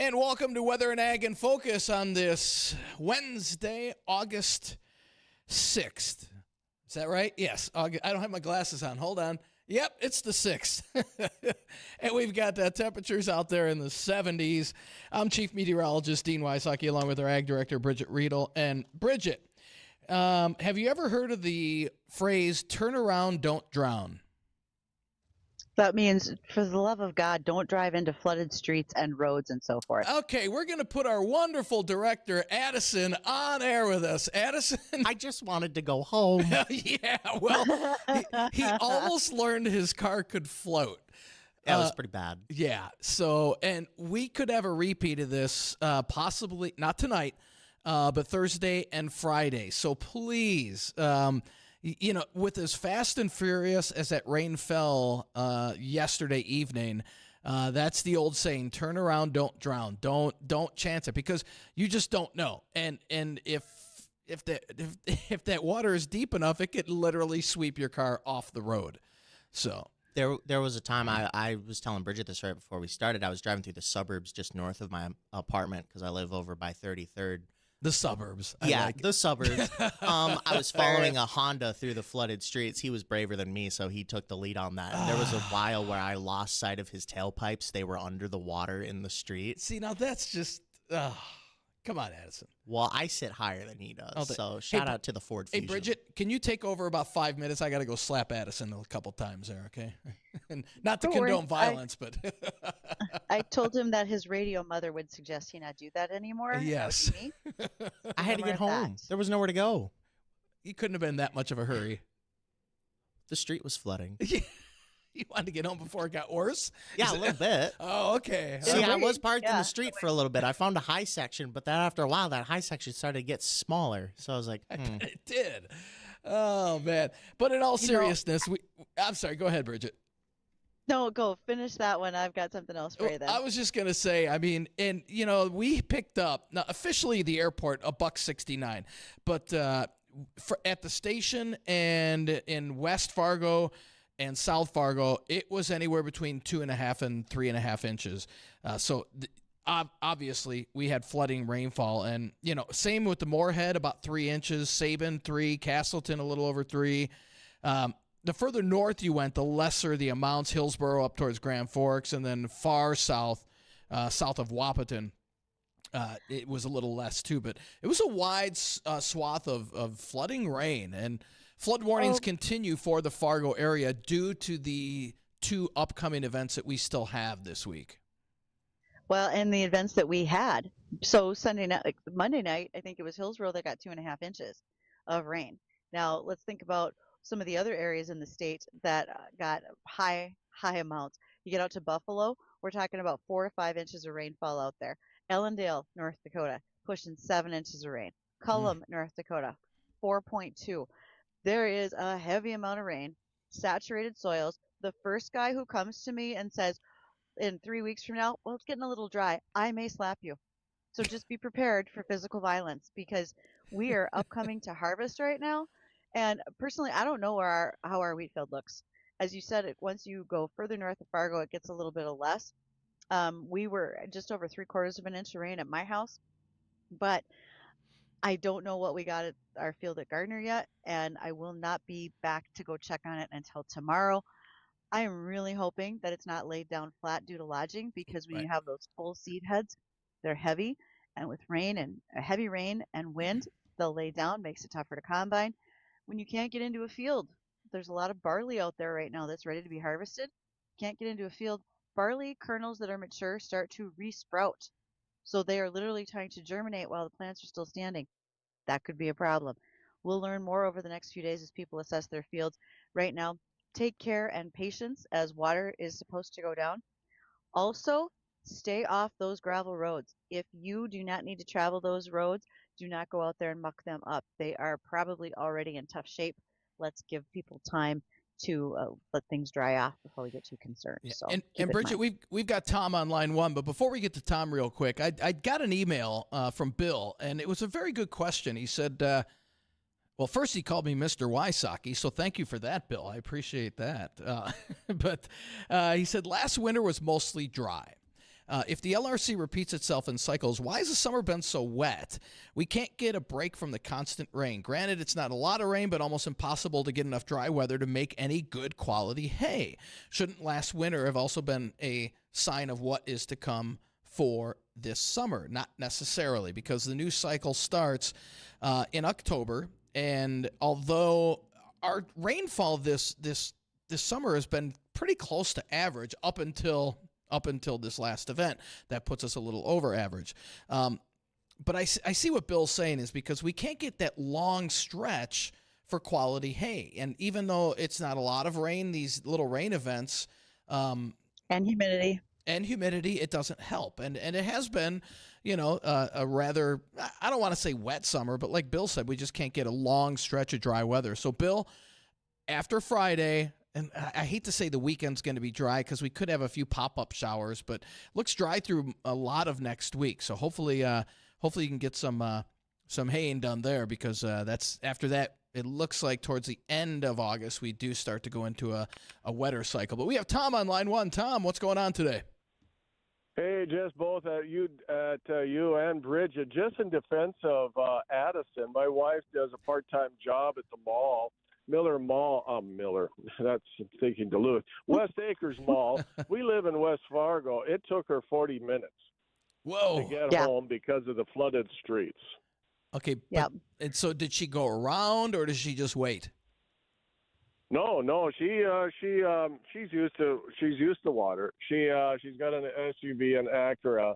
And welcome to Weather and Ag in Focus on this Wednesday, August 6th. Is that right? Yes. I don't have my glasses on. Hold on. Yep, it's the 6th. And we've got temperatures out there in the 70s. I'm Chief Meteorologist Dean Wysocki, along with our Ag Director, Bridgette Readel. And Bridgette, have you ever heard of the phrase, turn around, don't drown? That means, for the love of God, don't drive into flooded streets and roads and so forth. Okay, we're going to put our wonderful director, Addison, on air with us. Addison? I just wanted to go home. Yeah, well, he almost learned his car could float. That was pretty bad. Yeah, so, and we could have a repeat of this, possibly, not tonight, but Thursday and Friday. So please, you know, with as fast and furious as that rain fell yesterday evening, that's the old saying: turn around, don't drown. Don't chance it, because you just don't know. And if that water is deep enough, it could literally sweep your car off the road. So there was a time I was telling Bridgette this right before we started. I was driving through the suburbs just north of my apartment because I live over by 33rd. The suburbs. The suburbs. I was following a Honda through the flooded streets. He was braver than me, so he took the lead on that. And there was a while where I lost sight of his tailpipes. They were under the water in the street. See, now that's just, come on, Addison. Well, I sit higher than he does, so shout out to the Ford Fusion. Hey, Bridgette, can you take over about 5 minutes? I got to go slap Addison a couple times there, okay? And not to condone violence, but... I told him that his radio mother would suggest he not do that anymore. Yes. I had to get home. There was nowhere to go. You couldn't have been that much of a hurry. The street was flooding. You wanted to get home before it got worse? Yeah, a little bit. Oh, okay. See, I was parked in the street for a little bit. I found a high section, but then after a while, that high section started to get smaller. So I was like, I bet it did. Oh, man. But in all seriousness, I'm sorry. Go ahead, Bridgette. No, go finish that one. I've got something else for you then. I was just going to say, I mean, and, you know, we picked up, now officially the airport, $1.69, but at the station and in West Fargo and South Fargo, it was anywhere between 2.5 and 3.5 inches. So obviously we had flooding rainfall, and, you know, same with the Moorhead, about 3 inches, Sabin 3, Castleton a little over 3. The further north you went, the lesser the amounts. Hillsborough up towards Grand Forks, and then far south, south of Wahpeton, it was a little less too. But it was a wide swath of flooding rain, and flood warnings continue for the Fargo area due to the 2 upcoming events that we still have this week. Well, and the events that we had. So Sunday night, like Monday night, I think it was Hillsborough that got 2.5 inches of rain. Now let's think about some of the other areas in the state that got high amounts. You get out to Buffalo, we're talking about 4 or 5 inches of rainfall out there. Ellendale, North Dakota, pushing 7 inches of rain. Cullum, North Dakota, 4.2. There is a heavy amount of rain, saturated soils. The first guy who comes to me and says, in 3 weeks from now, well, it's getting a little dry, I may slap you. So just be prepared for physical violence, because we are upcoming to harvest right now. And personally, I don't know how our wheat field looks. As you said, once you go further north of Fargo, it gets a little bit of less. We were just over 3/4 of an inch of rain at my house, but I don't know what we got at our field at Gardner yet, and I will not be back to go check on it until tomorrow. I am really hoping that it's not laid down flat due to lodging, because when you have those full seed heads, they're heavy, and with rain and heavy rain and wind, they'll lay down, makes it tougher to combine. When you can't get into a field, there's a lot of barley out there right now that's ready to be harvested. Can't get into a field. Barley kernels that are mature start to resprout. So they are literally trying to germinate while the plants are still standing. That could be a problem. We'll learn more over the next few days as people assess their fields. Right now, take care and patience, as water is supposed to go down. Also, stay off those gravel roads. If you do not need to travel those roads, do not go out there and muck them up. They are probably already in tough shape. Let's give people time to let things dry off before we get too concerned. Yeah. So, and Bridgette, we've got Tom on line 1, but before we get to Tom real quick, I got an email from Bill, and it was a very good question. He said, well, first he called me Mr. Wysocki, so thank you for that, Bill. I appreciate that. But he said, last winter was mostly dry. If the LRC repeats itself in cycles, why has the summer been so wet? We can't get a break from the constant rain. Granted, it's not a lot of rain, but almost impossible to get enough dry weather to make any good quality hay. Shouldn't last winter have also been a sign of what is to come for this summer? Not necessarily, because the new cycle starts in October, and although our rainfall this summer has been pretty close to average up until this last event, that puts us a little over average. But I see what Bill's saying is because we can't get that long stretch for quality hay, and even though it's not a lot of rain, these little rain events And humidity. it doesn't help, and it has been, a rather, I don't want to say wet summer, but like Bill said, we just can't get a long stretch of dry weather. So Bill, after Friday, and I hate to say the weekend's going to be dry because we could have a few pop-up showers, but looks dry through a lot of next week. So hopefully you can get some haying done there, because that's after that. It looks like towards the end of August we do start to go into a wetter cycle. But we have Tom on line one. Tom, what's going on today? Hey, just both you and Bridgette. Just in defense of Addison, my wife does a part-time job at the mall, Miller Mall. Miller, that's thinking Duluth. West Acres Mall. We live in West Fargo. It took her 40 minutes to get home because of the flooded streets. Okay. And so did she go around, or does she just wait? No, she's used to water. She's got an SUV, an Acura,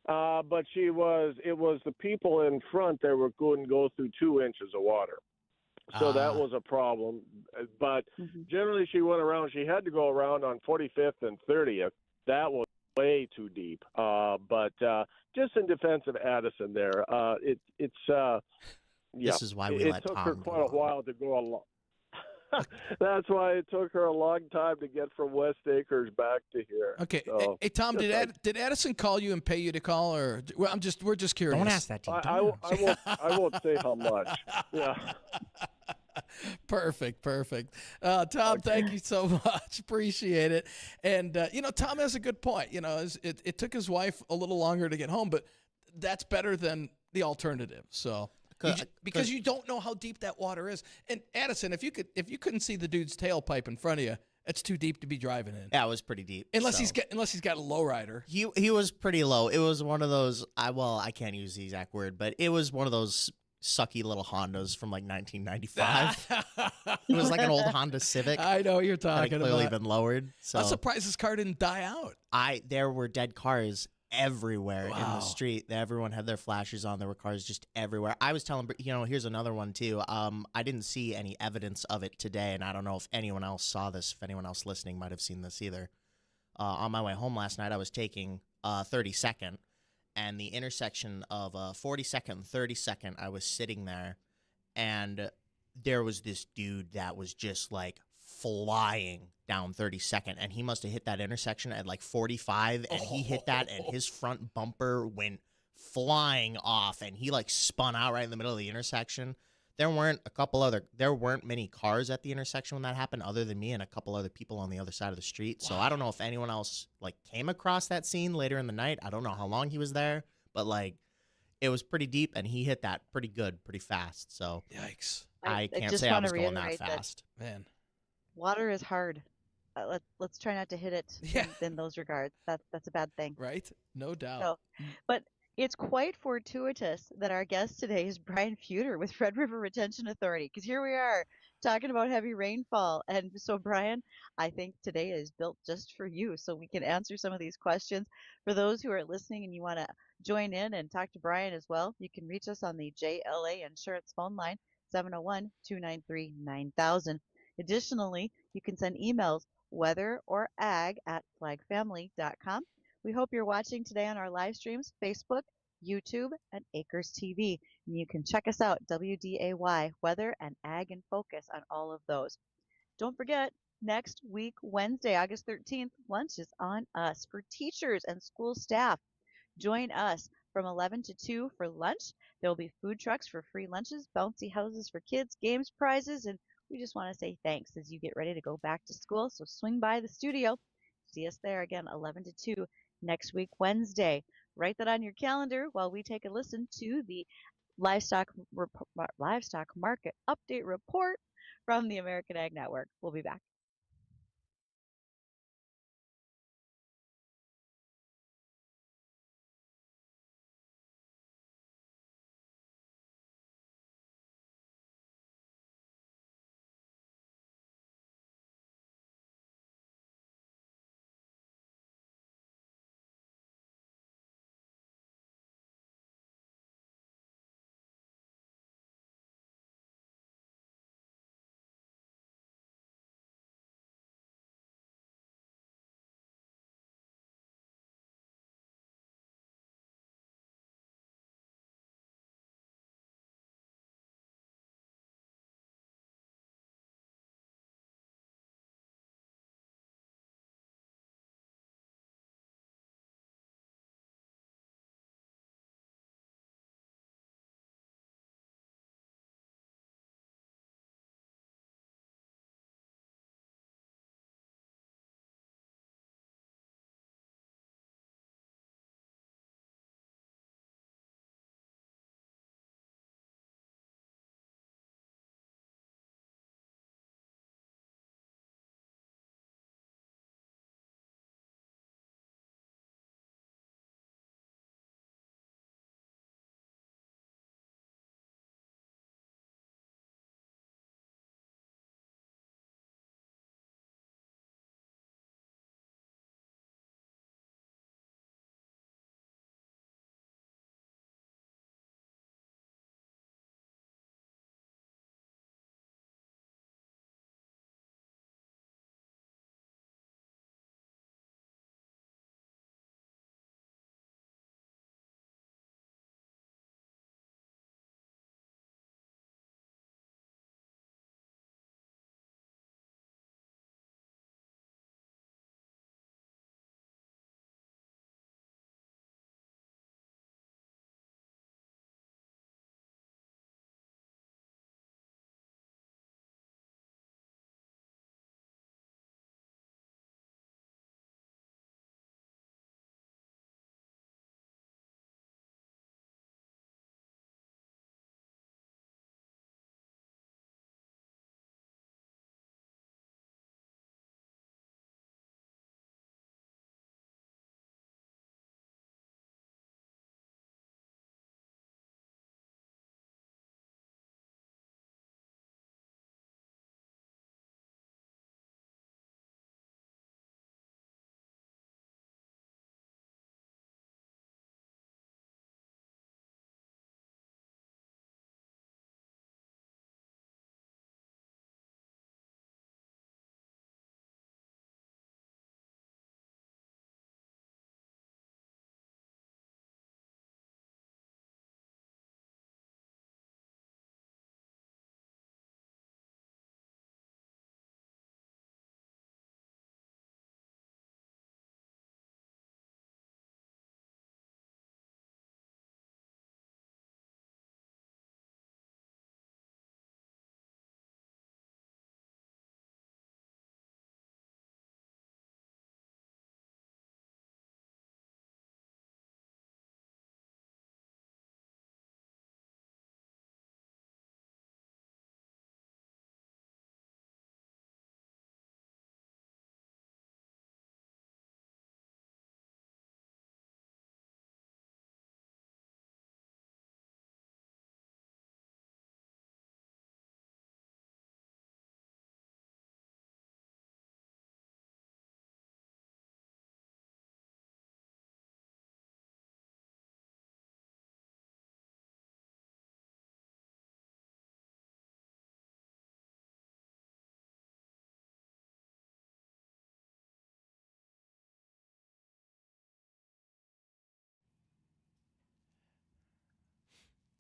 but it was the people in front that were going to go through 2 inches of water, so that was a problem. But generally, she went around. She had to go around on 45th and 30th. That was way too deep. But just in defense of Addison, there, This is why we let took Tom her go quite a on. while to go along. That's why it took her a long time to get from West Acres back to here. Okay. So, hey, Tom, did Addison call you and pay you to call, or we're just curious? Don't ask that, T. I won't say how much. Yeah. Perfect. Tom, thank you so much. Appreciate it. And, Tom has a good point. It took his wife a little longer to get home, but that's better than the alternative. So because you don't know how deep that water is. And Addison, if you couldn't see the dude's tailpipe in front of you, it's too deep to be driving in. Yeah, it was pretty deep. Unless he's got a lowrider. He was pretty low. It was one of those. I can't use the exact word, but it was one of those sucky little Hondas from like 1995. It was like an old Honda Civic. I know what you're talking had clearly about. been lowered. So I'm surprised this car didn't die out. there were dead cars everywhere in the street. Everyone had their flashers on. There were cars just everywhere. I was telling, here's another one too. I didn't see any evidence of it today, and I don't know if anyone else saw this. If anyone else listening might have seen this either. On my way home last night, I was taking 32nd, and the intersection of 42nd and 32nd, I was sitting there, and there was this dude that was just like flying down 32nd, and he must have hit that intersection at like 45, and he hit that, and his front bumper went flying off, and he like spun out right in the middle of the intersection. There weren't many cars at the intersection when that happened, other than me and a couple other people on the other side of the street. So I don't know if anyone else like came across that scene later in the night. I don't know how long he was there, but like it was pretty deep, and he hit that pretty good, pretty fast. So Yikes! I can't just say I wanna was going that reiterate that fast. Man. Water is hard. Let's try not to hit it Yeah. in those regards. That's a bad thing. Right? No doubt. So, but it's quite fortuitous that our guest today is Brian Fuder with Red River Retention Authority, because here we are talking about heavy rainfall. And so, Brian, I think today is built just for you, so we can answer some of these questions. For those who are listening and you want to join in and talk to Brian as well, you can reach us on the JLA Insurance phone line, 701-293-9000. Additionally, you can send emails, weather or ag, at flagfamily.com. We hope you're watching today on our live streams, Facebook, YouTube, and Acres TV. And you can check us out, WDAY, Weather and Ag in Focus, on all of those. Don't forget, next week, Wednesday, August 13th, lunch is on us for teachers and school staff. Join us from 11 to 2 for lunch. There will be food trucks for free lunches, bouncy houses for kids, games, prizes, and we just want to say thanks as you get ready to go back to school. So swing by the studio. See us there again, 11 to 2. next week, Wednesday. Write that on your calendar while we take a listen to the livestock market update report from the American Ag Network. We'll be back.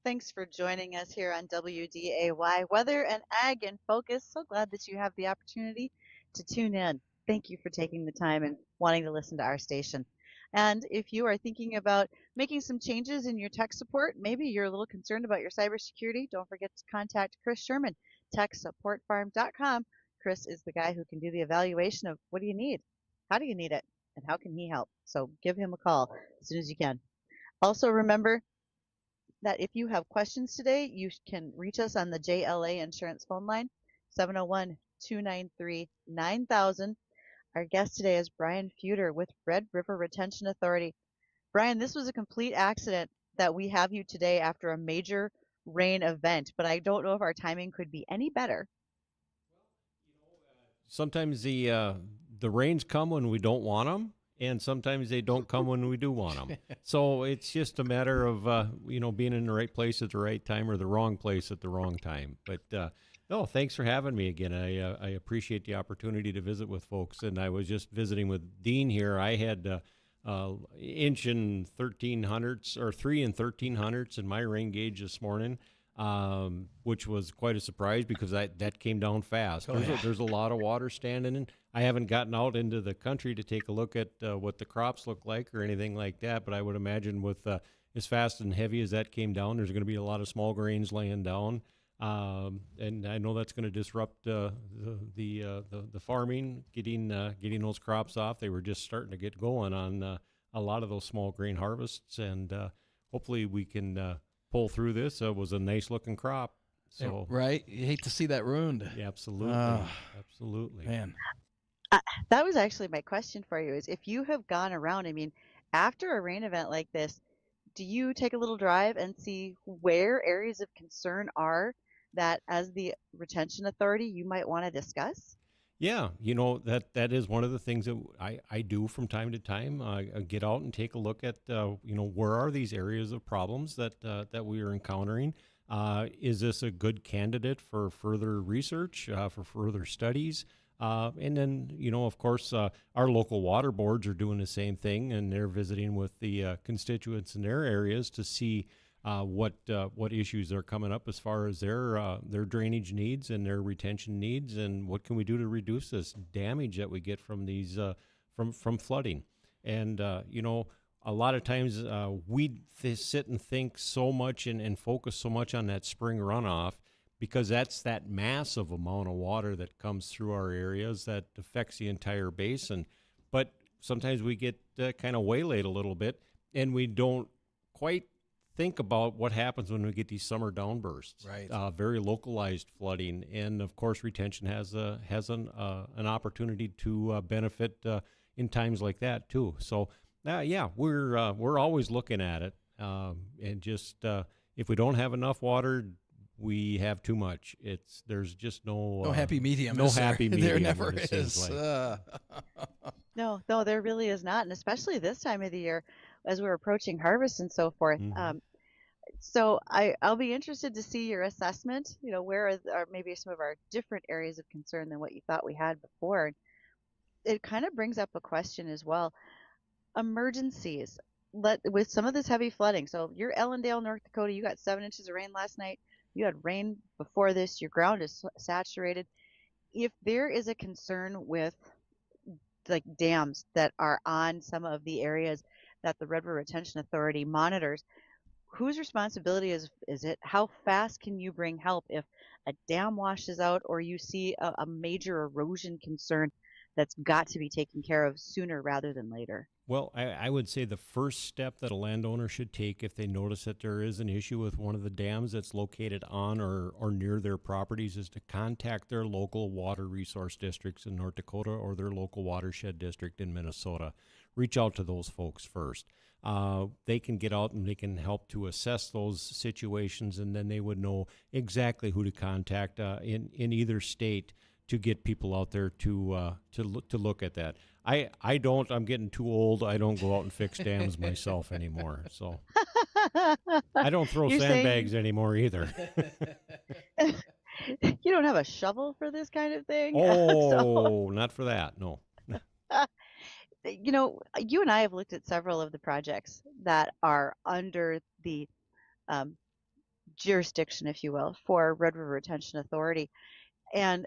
Thanks for joining us here on WDAY Weather and Ag in Focus. So glad that you have the opportunity to tune in. Thank you for taking the time and wanting to listen to our station. And if you are thinking about making some changes in your tech support, maybe you're a little concerned about your cybersecurity, don't forget to contact Chris Sherman, techsupportfarm.com. Chris is the guy who can do the evaluation of what do you need? How do you need it? and how can he help? So give him a call as soon as you can. Also, remember that if you have questions today, you can reach us on the JLA Insurance phone line, 701-293-9000. Our guest today is Brian Fuder with Red River Retention Authority. Brian, this was a complete accident that we have you today after a major rain event, but I don't know if our timing could be any better. Sometimes the rains come when we don't want them, and sometimes they don't come when we do want them. So it's just a matter of being in the right place at the right time or the wrong place at the wrong time. But no, thanks for having me again. I appreciate the opportunity to visit with folks. And I was just visiting with Dean here. I had inch and 1300ths or 3 and 1300ths in my rain gauge this morning. Which was quite a surprise because that came down fast. There's a lot of water standing in. I haven't gotten out into the country to take a look at what the crops look like or anything like that, but I would imagine with as fast and heavy as that came down, there's going to be a lot of small grains laying down. And I know that's going to disrupt the farming, getting those crops off. They were just starting to get going on a lot of those small grain harvests, and hopefully we can pull through this. It was a nice looking crop. So right, you hate to see that ruined. Yeah, absolutely, absolutely, man. That was actually my question for you: is if you have gone around. I mean, after a rain event like this, do you take a little drive and see where areas of concern are that, as the retention authority, you might want to discuss? Yeah, that is one of the things that I do from time to time. I get out and take a look at where are these areas of problems that we are encountering. Is this a good candidate for further research, for further studies? And then, of course, our local water boards are doing the same thing, and they're visiting with the constituents in their areas to see what issues are coming up as far as their drainage needs and their retention needs, and what can we do to reduce this damage that we get from these from flooding. And a lot of times we sit and think so much and focus so much on that spring runoff, because that's that massive amount of water that comes through our areas that affects the entire basin. But sometimes we get kind of waylaid a little bit, and we don't quite think about what happens when we get these summer downbursts. Right. Very localized flooding, and of course retention has an opportunity to benefit in times like that too. So we're always looking at it, and just if we don't have enough water, we have too much. There's just no happy medium. No happy medium. There never is. No, there really is not, and especially this time of the year, as we're approaching harvest and so forth. Mm-hmm. So I'll be interested to see your assessment. Where are maybe some of our different areas of concern than what you thought we had before. It kind of brings up a question as well. Emergencies. With some of this heavy flooding. So you're Ellendale, North Dakota. You got 7 inches of rain last night. You had rain before this. Your ground is saturated. If there is a concern with like dams that are on some of the areas that the Red River Retention Authority monitors, whose responsibility is it? How fast can you bring help if a dam washes out or you see a major erosion concern that's got to be taken care of sooner rather than later? Well, I would say the first step that a landowner should take if they notice that there is an issue with one of the dams that's located on or near their properties is to contact their local water resource districts in North Dakota or their local watershed district in Minnesota. Reach out to those folks first. They can get out and they can help to assess those situations, and then they would know exactly who to contact in either state to get people out there to look at that. I'm getting too old. I don't go out and fix dams myself anymore. So I don't throw sandbags anymore either. You don't have a shovel for this kind of thing? Oh, not for that. No. You and I have looked at several of the projects that are under the jurisdiction, if you will, for Red River Retention Authority. And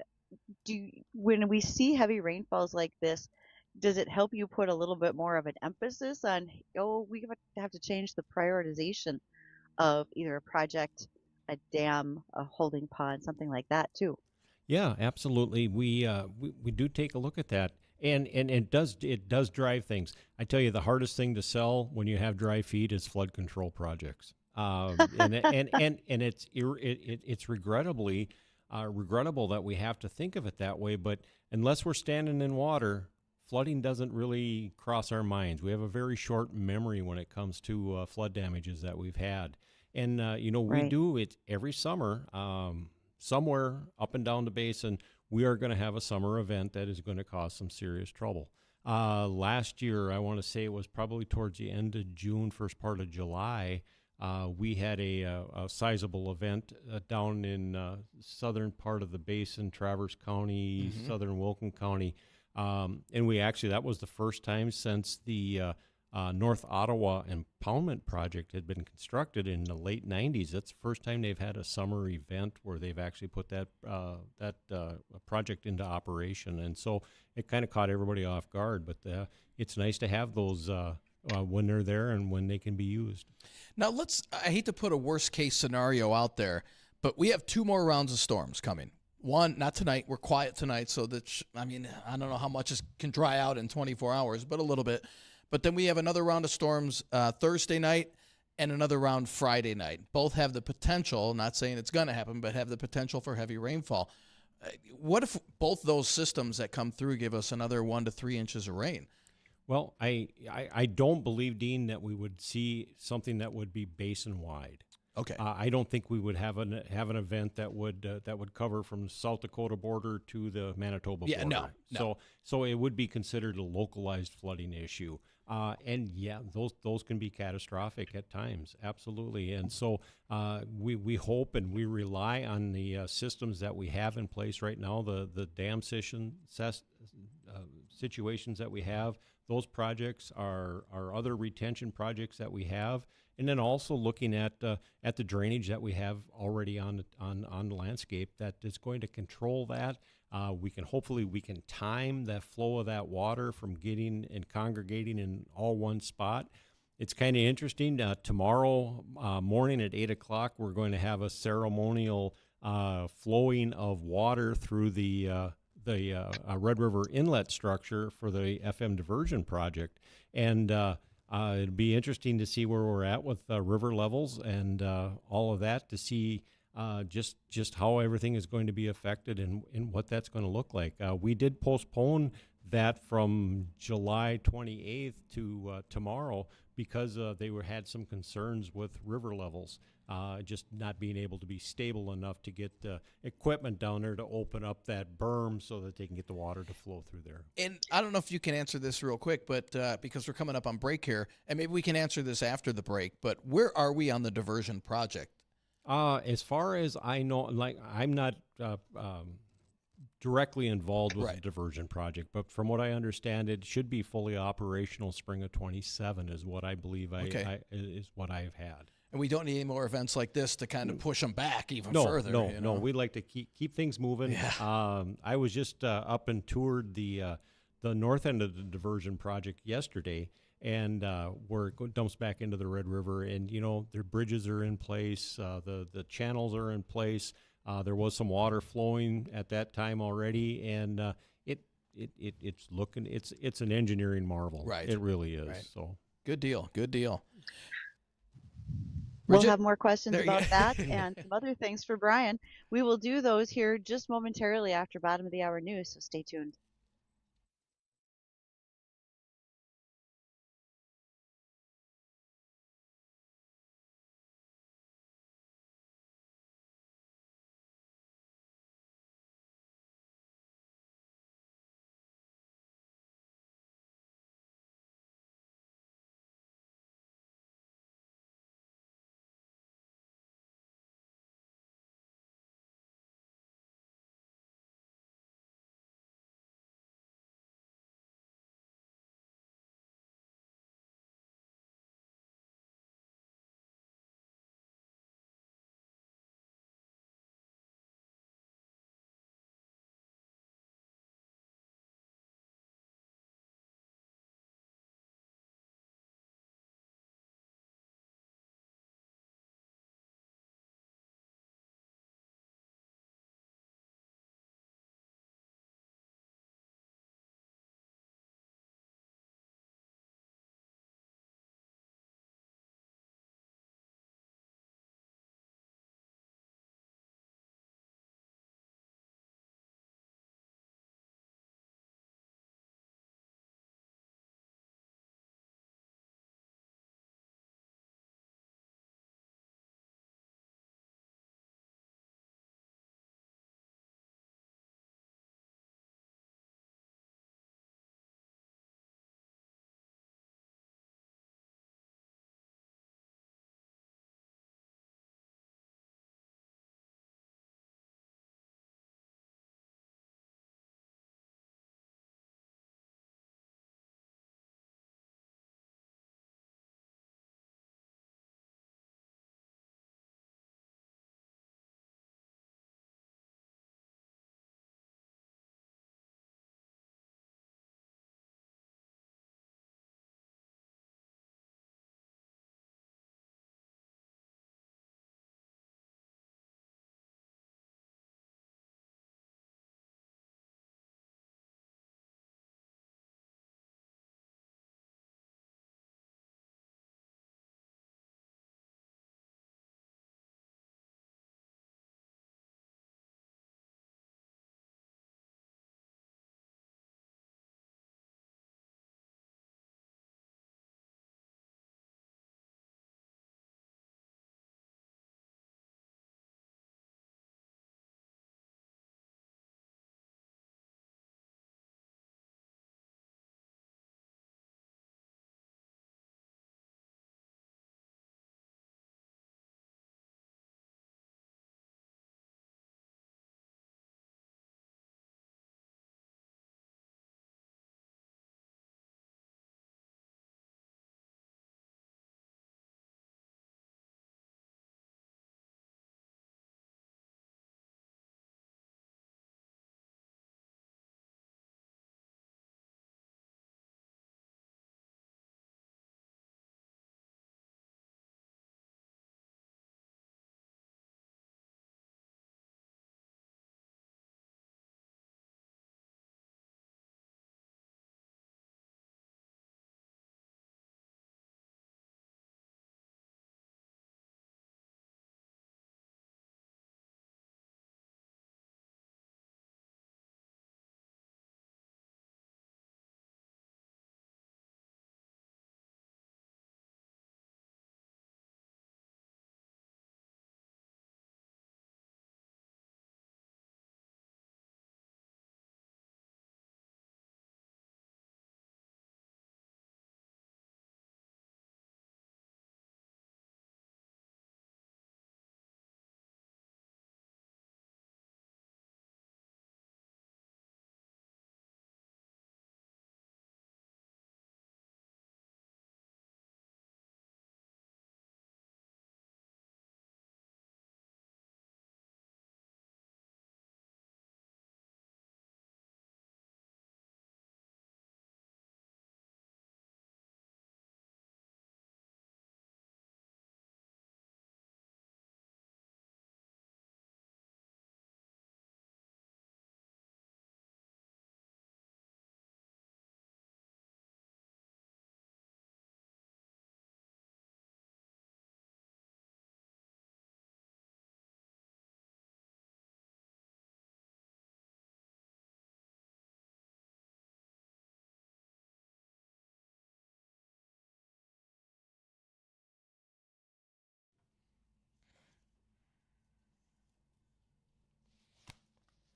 when we see heavy rainfalls like this, does it help you put a little bit more of an emphasis on, we have to change the prioritization of either a project, a dam, a holding pond, something like that too? Yeah, absolutely. We do take a look at that. And it does drive things. I tell you, the hardest thing to sell when you have dry feet is flood control projects. And it's regrettably regrettable that we have to think of it that way. But unless we're standing in water, flooding doesn't really cross our minds. We have a very short memory when it comes to flood damages that we've had. And, we Right. do it every summer. Somewhere up and down the basin, we are going to have a summer event that is going to cause some serious trouble. Last year, I want to say it was probably towards the end of June, first part of July, we had a sizable event down in southern part of the basin, Traverse County, southern Wilkin County. And that was the first time since the North Ottawa Impoundment Project had been constructed in the late 90s. That's the first time they've had a summer event where they've actually put that project into operation. And so it kind of caught everybody off guard. But it's nice to have those when they're there and when they can be used. Now, I hate to put a worst case scenario out there, but we have 2 more rounds of storms coming. One, not tonight. We're quiet tonight, so I don't know how much can dry out in 24 hours, but a little bit. But then we have another round of storms Thursday night and another round Friday night. Both have the potential, not saying it's going to happen, but have the potential for heavy rainfall. What if both those systems that come through give us another 1 to 3 inches of rain? Well, I don't believe, Dean, that we would see something that would be basin-wide. Okay. I don't think we would have an event that would cover from the South Dakota border to the Manitoba border. No. So it would be considered a localized flooding issue. And those can be catastrophic at times, absolutely. And so we hope and we rely on the systems that we have in place right now, the dam situations that we have. Those projects are other retention projects that we have, and then also looking at the drainage that we have already on the landscape that is going to control that. We can time the flow of that water from getting and congregating in all one spot. It's kind of interesting. Tomorrow morning at 8:00, we're going to have a ceremonial flowing of water through the Red River inlet structure for the FM diversion project. And it'd be interesting to see where we're at with river levels and all of that, to see just how everything is going to be affected and what that's going to look like. We did postpone that from July 28th to tomorrow because they had some concerns with river levels, just not being able to be stable enough to get equipment down there to open up that berm so that they can get the water to flow through there. And I don't know if you can answer this real quick, but because we're coming up on break here, and maybe we can answer this after the break, but where are we on the diversion project? As far as I know, I'm not directly involved with the diversion project, but from what I understand, it should be fully operational spring of 27 is what I believe is what I've had. And we don't need any more events like this to kind of push them back even further. No. We'd like to keep things moving. Yeah. I was just up and toured the north end of the diversion project yesterday, and where it dumps back into the Red River, and their bridges are in place, the channels are in place. There was some water flowing at that time already, and it's an engineering marvel. Right. It really is. Right. So good deal. We'll Bridgette, have more questions there you about go. that and some other things for Brian. We will do those here just momentarily after bottom of the hour news, so stay tuned.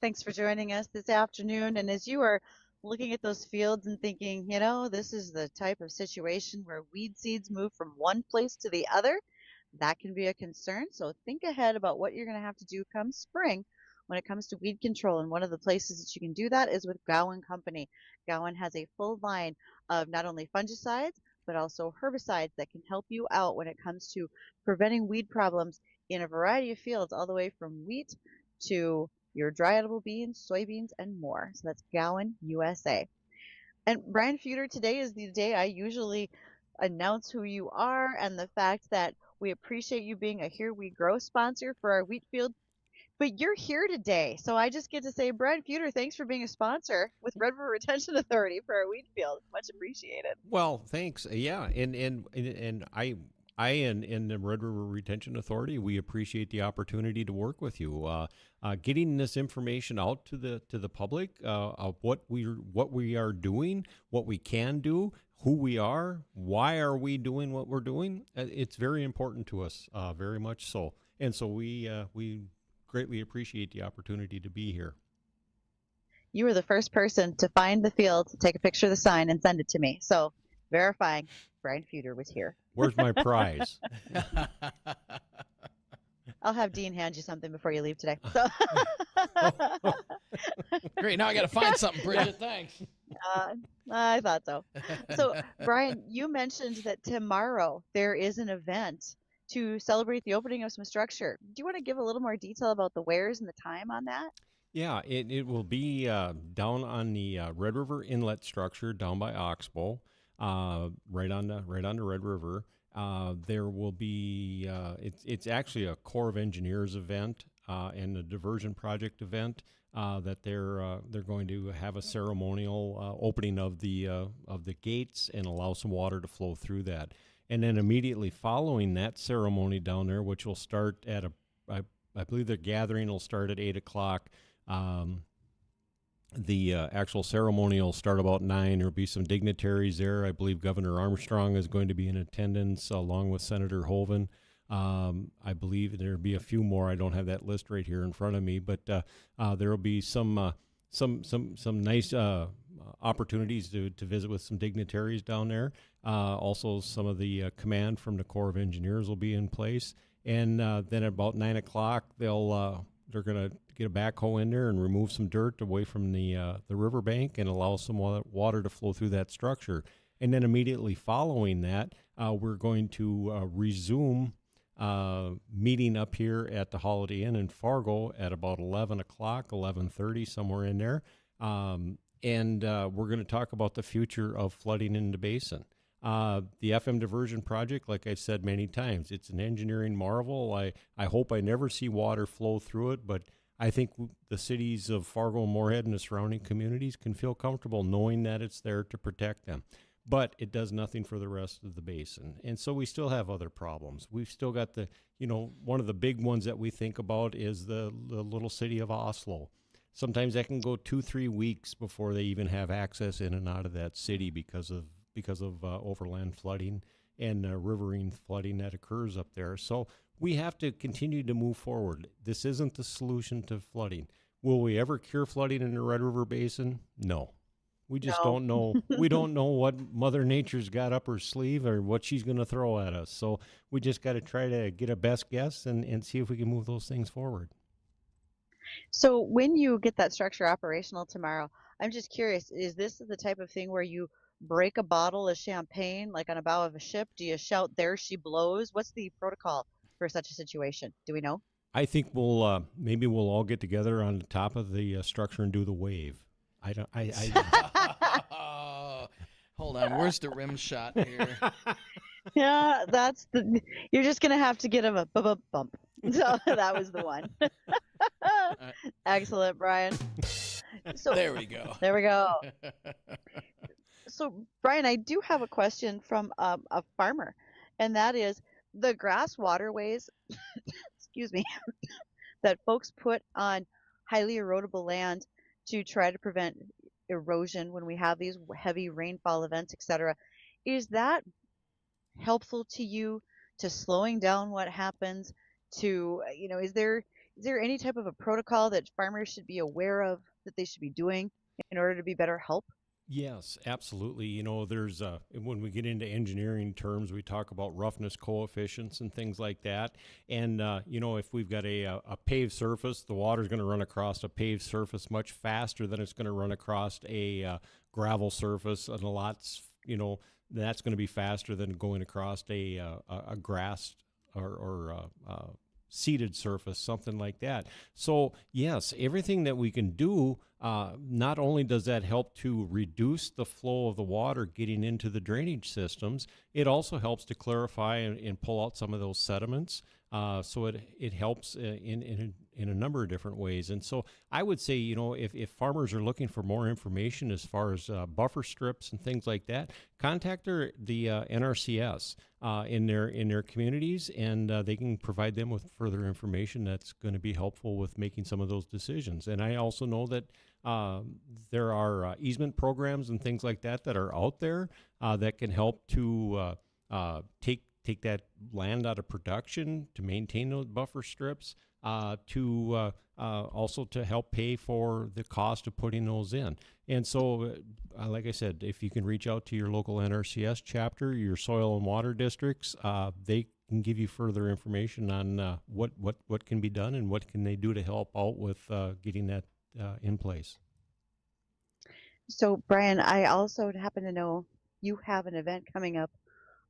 Thanks for joining us this afternoon. And as you are looking at those fields and thinking, this is the type of situation where weed seeds move from one place to the other, that can be a concern. So think ahead about what you're going to have to do come spring when it comes to weed control. And one of the places that you can do that is with Gowan Company. Gowan has a full line of not only fungicides, but also herbicides that can help you out when it comes to preventing weed problems in a variety of fields, all the way from wheat to your dry edible beans, soybeans, and more. So that's Gowan, USA. And Brian Fuder, today is the day I usually announce who you are and the fact that we appreciate you being a Here We Grow sponsor for our wheat field. But you're here today, so I just get to say, Brian Fuder, thanks for being a sponsor with Red River Retention Authority for our wheat field. Much appreciated. Well, thanks. Yeah, and I and the Red River Retention Authority, we appreciate the opportunity to work with you. Getting this information out to the public of what we are doing, what we can do, who we are, why are we doing what we're doing. It's very important to us, very much so. And so we greatly appreciate the opportunity to be here. You were the first person to find the field, take a picture of the sign, and send it to me. So verifying Brian Fuder was here. Where's my prize? I'll have Dean hand you something before you leave today. So Great. Now I got to find something, Bridgette. Thanks. I thought so. So, Brian, you mentioned that tomorrow there is an event to celebrate the opening of some structure. Do you want to give a little more detail about the wheres and the time on that? Yeah, it will be down on the Red River Inlet structure down by Oxbow, right on the Red River. There will be it's actually a Corps of Engineers event and a diversion project event that they're going to have a ceremonial opening of the gates and allow some water to flow through that. And then immediately following that ceremony down there, which will start at I believe the gathering will start at 8 o'clock. The actual ceremony will start about 9. There will be some dignitaries there. I believe Governor Armstrong is going to be in attendance along with Senator Hoeven. I believe there will be a few more. I don't have that list right here in front of me, but there will be some nice opportunities to visit with some dignitaries down there. Also, some of the command from the Corps of Engineers will be in place, and then at about 9 o'clock they're going to get a backhoe in there and remove some dirt away from the riverbank and allow some water to flow through that structure. And then immediately following that, we're going to resume meeting up here at the Holiday Inn in Fargo at about 11 o'clock, 11:30, somewhere in there. And we're going to talk about the future of flooding in the basin. The FM diversion project, like I've said many times, it's an engineering marvel. I hope I never see water flow through it, but I think the cities of Fargo and Moorhead and the surrounding communities can feel comfortable knowing that it's there to protect them. But it does nothing for the rest of the basin. And so we still have other problems. We've still got one of the big ones that we think about is the little city of Oslo. Sometimes that can go 2-3 weeks before they even have access in and out of that city because of overland flooding and riverine flooding that occurs up there. So we have to continue to move forward. This isn't the solution to flooding. Will we ever cure flooding in the Red River Basin? No. We just don't know. We don't know what Mother Nature's got up her sleeve or what she's going to throw at us. So we just got to try to get a best guess and see if we can move those things forward. So when you get that structure operational tomorrow, I'm just curious, is this the type of thing where you break a bottle of champagne like on a bow of a ship? Do you shout, "There she blows"? What's the protocol for such a situation? Do we know? I think maybe we'll all get together on the top of the structure and do the wave. Hold on, where's the rim shot here? Yeah, you're just gonna have to get him a bump. So that was the one. Excellent, Brian. So There we go. there we go. So Brian, I do have a question from a farmer, and that is the grass waterways, excuse me, that folks put on highly erodible land to try to prevent erosion when we have these heavy rainfall events, etc. Is that helpful to you to slowing down what happens? Is there is there any type of a protocol that farmers should be aware of that they should be doing in order to be better help? Yes, absolutely. There's when we get into engineering terms, we talk about roughness coefficients and things like that. And if we've got a paved surface, the water's going to run across a paved surface much faster than it's going to run across a gravel surface, and that's going to be faster than going across a grass or seeded surface, something like that. So yes, everything that we can do, not only does that help to reduce the flow of the water getting into the drainage systems, it also helps to clarify and pull out some of those sediments. So it helps in a number of different ways. And so I would say, if farmers are looking for more information as far as buffer strips and things like that, contact the NRCS in their communities, and they can provide them with further information that's going to be helpful with making some of those decisions. And I also know that there are easement programs and things like that are out there that can help to take that land out of production, to maintain those buffer strips, to also to help pay for the cost of putting those in. And so, like I said, if you can reach out to your local NRCS chapter, your soil and water districts, they can give you further information on what can be done and what can they do to help out with getting that in place. So, Brian, I also happen to know you have an event coming up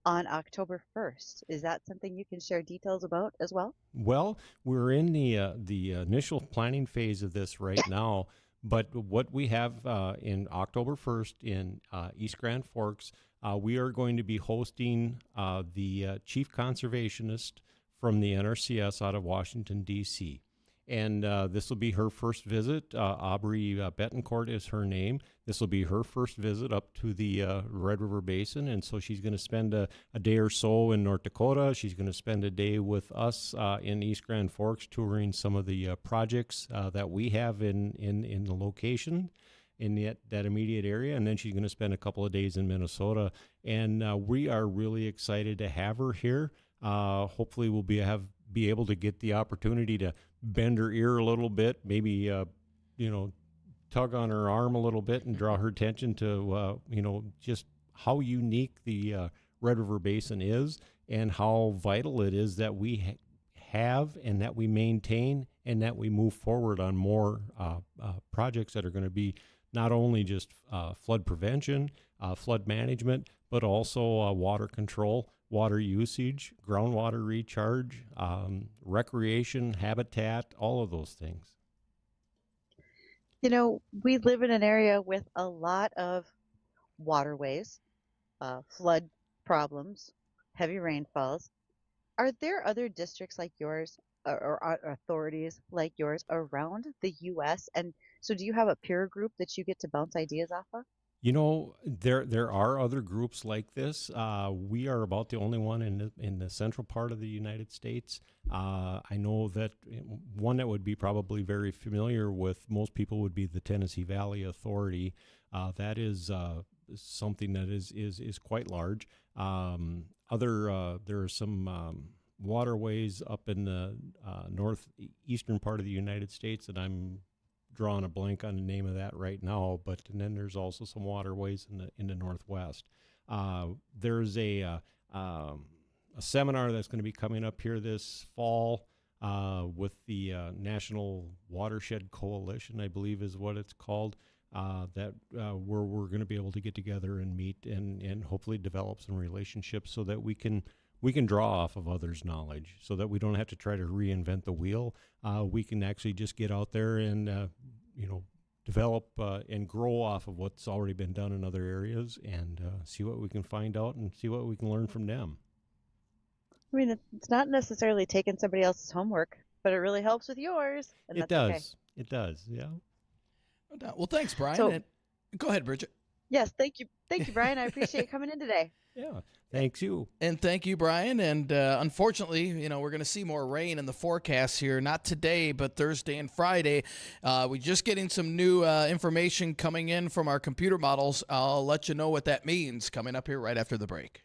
on October 1st. Is that something you can share details about as well? Well, we're in the initial planning phase of this right now, but what we have in October 1st in East Grand Forks, we are going to be hosting the chief conservationist from the NRCS out of Washington, D.C. And this will be her first visit. Aubrey Betancourt is her name. This will be her first visit up to the Red River Basin. And so she's going to spend a day or so in North Dakota. She's going to spend a day with us in East Grand Forks, touring some of the projects that we have in the location in that immediate area. And then she's going to spend a couple of days in Minnesota. And we are really excited to have her here. Hopefully we'll be able to get the opportunity to bend her ear a little bit, maybe tug on her arm a little bit and draw her attention to just how unique the Red River Basin is and how vital it is that we have and that we maintain and that we move forward on more projects that are going to be not only just flood prevention, flood management, but also water control, water usage, groundwater recharge, recreation, habitat, all of those things. We live in an area with a lot of waterways, flood problems, heavy rainfalls. Are there other districts like yours or authorities like yours around the U.S.? And so do you have a peer group that you get to bounce ideas off of? There are other groups like this. We are about the only one in the central part of the United States. I know that one that would be probably very familiar with most people would be the Tennessee Valley Authority. That is something that is quite large. There are some waterways up in the northeastern part of the United States that I'm drawing a blank on the name of that right now, and then there's also some waterways in the Northwest. There's a seminar that's going to be coming up here this fall with the National Watershed Coalition, I believe is what it's called, where we're going to be able to get together and meet and hopefully develop some relationships so that we can draw off of others' knowledge so that we don't have to try to reinvent the wheel. We can actually just get out there and, develop and grow off of what's already been done in other areas and see what we can find out and see what we can learn from them. I mean, it's not necessarily taking somebody else's homework, but it really helps with yours. And It that's does. okay. It does, yeah. No doubt. Well, thanks, Brian. So- And go ahead, Bridgette. Yes, thank you. Thank you, Brian. I appreciate you coming in today. Yeah, thanks you. And thank you, Brian. And unfortunately, we're going to see more rain in the forecast here. Not today, but Thursday and Friday. We're just getting some new information coming in from our computer models. I'll let you know what that means coming up here right after the break.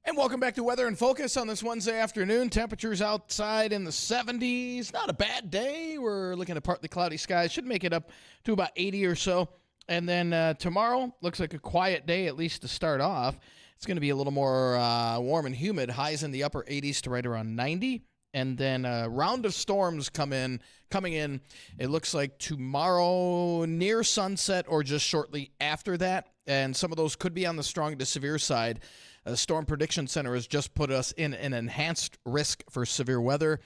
And welcome back to Weather in Focus on this Wednesday afternoon. Temperatures outside in the 70s. Not a bad day. We're looking at partly cloudy skies. Should make it up to about 80 or so. And then tomorrow looks like a quiet day, at least to start off. It's going to be a little more warm and humid. Highs in the upper 80s to right around 90. And then a round of storms coming in. It looks like tomorrow near sunset or just shortly after that. And some of those could be on the strong to severe side. The Storm Prediction Center has just put us in an enhanced risk for severe weather.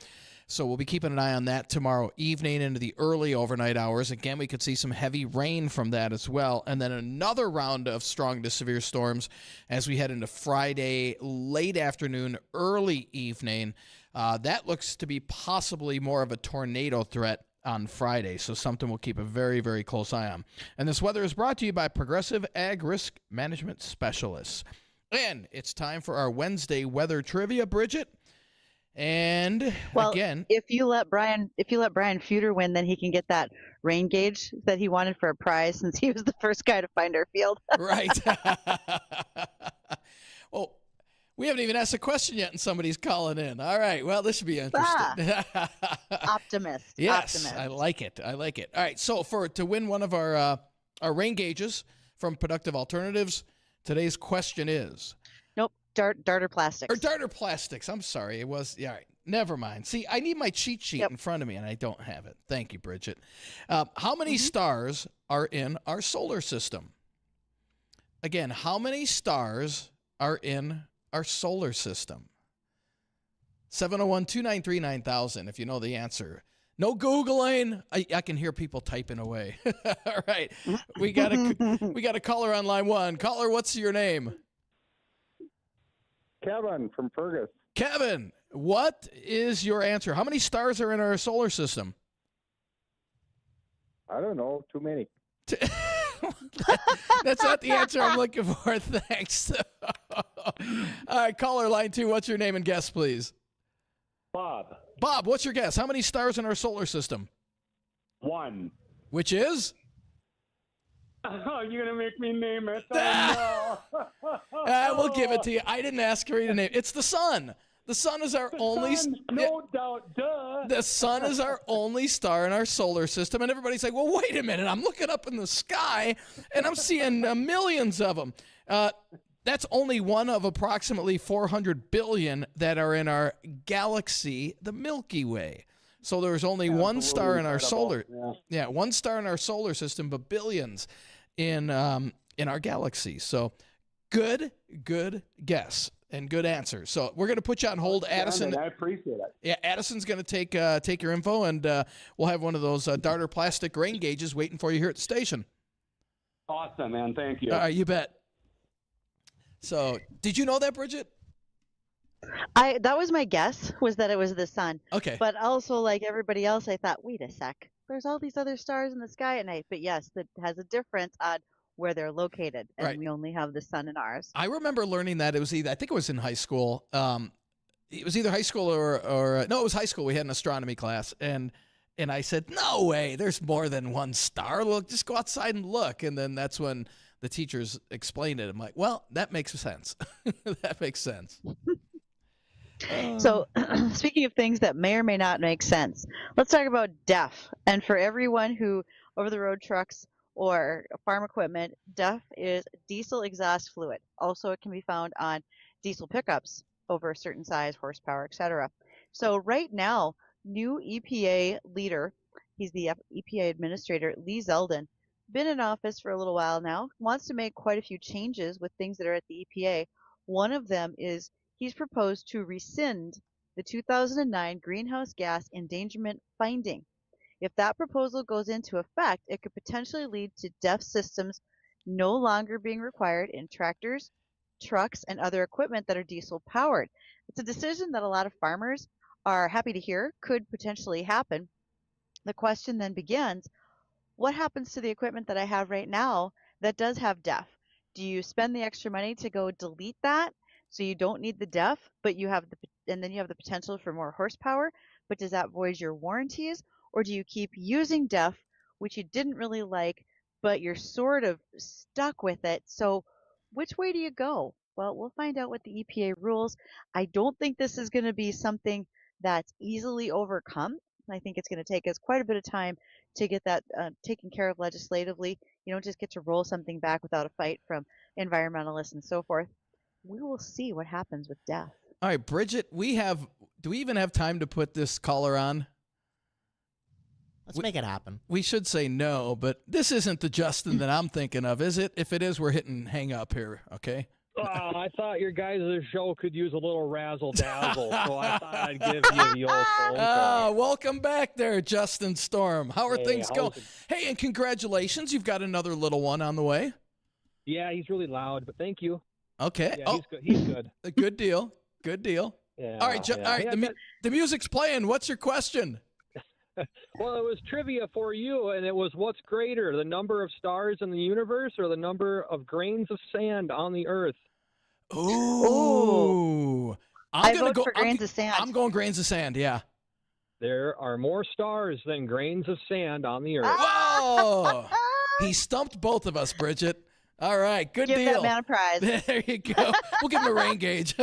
So we'll be keeping an eye on that tomorrow evening into the early overnight hours. Again, we could see some heavy rain from that as well. And then another round of strong to severe storms as we head into Friday, late afternoon, early evening. That looks to be possibly more of a tornado threat on Friday, so something we'll keep a very, very close eye on. And this weather is brought to you by Progressive Ag Risk Management Specialists. And it's time for our Wednesday weather trivia, Bridgette. And again, if you let Brian Fuder win, then he can get that rain gauge that he wanted for a prize, since he was the first guy to find our field. Right. Well, we haven't even asked a question yet, and somebody's calling in. All right. Well, this should be interesting. Optimist. Yes, Optimist. I like it. All right. So to win one of our rain gauges from Productive Alternatives, today's question is. Nope. Darter Plastics. Or Darter Plastics. I'm sorry. It was. Yeah. All right. Never mind. See, I need my cheat sheet in front of me, and I don't have it. Thank you, Bridgette. How many stars are in our solar system? Again, how many stars are in our solar system? 701-293-9000 if you know the answer. No Googling. I can hear people typing away. All right. We got a caller on line one. Caller, what's your name? Kevin from Fergus. Kevin, what is your answer? How many stars are in our solar system? I don't know. Too many. That's not the answer I'm looking for. Thanks. All right, caller line two. What's your name and guess, please? Bob. Bob, what's your guess? How many stars in our solar system? 1. Which is? Oh, you're going to make me name it. Oh, no. We'll give it to you. I didn't ask her to name it. It's the sun. The sun is our only. No doubt. Duh. The sun is our only star in our solar system. And everybody's like, well, wait a minute. I'm looking up in the sky, and I'm seeing millions of them. That's only one of approximately 400 billion that are in our galaxy, the Milky Way. So there's only one star in our solar. Yeah, one star in our solar system, but billions in our galaxy. So good guess and good answer. So we're going to put you on hold, Addison. I appreciate it. Yeah, Addison's going to take your info, and we'll have one of those Darter plastic rain gauges waiting for you here at the station. Awesome, man. Thank you. All right, you bet. So, did you know that, Bridgette? That was my guess, was that it was the sun. Okay. But also, like everybody else, I thought, wait a sec, there's all these other stars in the sky at night. But yes, that has a difference on where they're located, and Right. we only have the sun in ours. I remember learning that. It was I think it was in high school. It was either high school or no, it was high school. We had an astronomy class, and I said, no way, there's more than one star. Look, just go outside and look. And then that's when the teachers explained it. I'm like, well, that makes sense. That makes sense. So, speaking of things that may or may not make sense, let's talk about DEF. And for everyone who over-the-road trucks or farm equipment, DEF is diesel exhaust fluid. Also, it can be found on diesel pickups over a certain size, horsepower, etc. So right now, new EPA leader, he's the EPA administrator, Lee Zeldin, been in office for a little while now, wants to make quite a few changes with things that are at the EPA. One of them is he's proposed to rescind the 2009 greenhouse gas endangerment finding. If that proposal goes into effect, it could potentially lead to DEF systems no longer being required in tractors, trucks, and other equipment that are diesel powered. It's a decision that a lot of farmers are happy to hear could potentially happen. The question then begins, what happens to the equipment that I have right now that does have DEF? Do you spend the extra money to go delete that so you don't need the DEF, but you have and then you have the potential for more horsepower, but does that void your warranties? Or do you keep using DEF, which you didn't really like, but you're sort of stuck with it? So which way do you go? Well, we'll find out what the EPA rules. I don't think this is going to be something that's easily overcome. I think it's going to take us quite a bit of time to get that taken care of legislatively. You don't just get to roll something back without a fight from environmentalists and so forth. We will see what happens with death. All right, Bridgette, do we even have time to put this caller on? Let's make it happen. We should say no, but this isn't the Justin that I'm thinking of, is it? If it is, we're hitting hang up here, okay? Oh, I thought your guys' show could use a little razzle-dazzle, so I thought I'd give you the old phone call. Welcome back there, Justin Storm. How are things how's going? it- Hey, and congratulations. You've got another little one on the way. Yeah, he's really loud, but thank you. Okay. Yeah, he's good. He's good. A good deal. Good deal. Yeah, All right, yeah. all right. Hey, The music's playing. What's your question? well, it was trivia for you, and it was what's greater, the number of stars in the universe or the number of grains of sand on the Earth? Ooh. I vote for grains of sand. I'm going grains of sand, yeah. There are more stars than grains of sand on the Earth. Whoa. He stumped both of us, Bridgette. All right, good Give deal. that man a prize. There you go. We'll give him a rain gauge.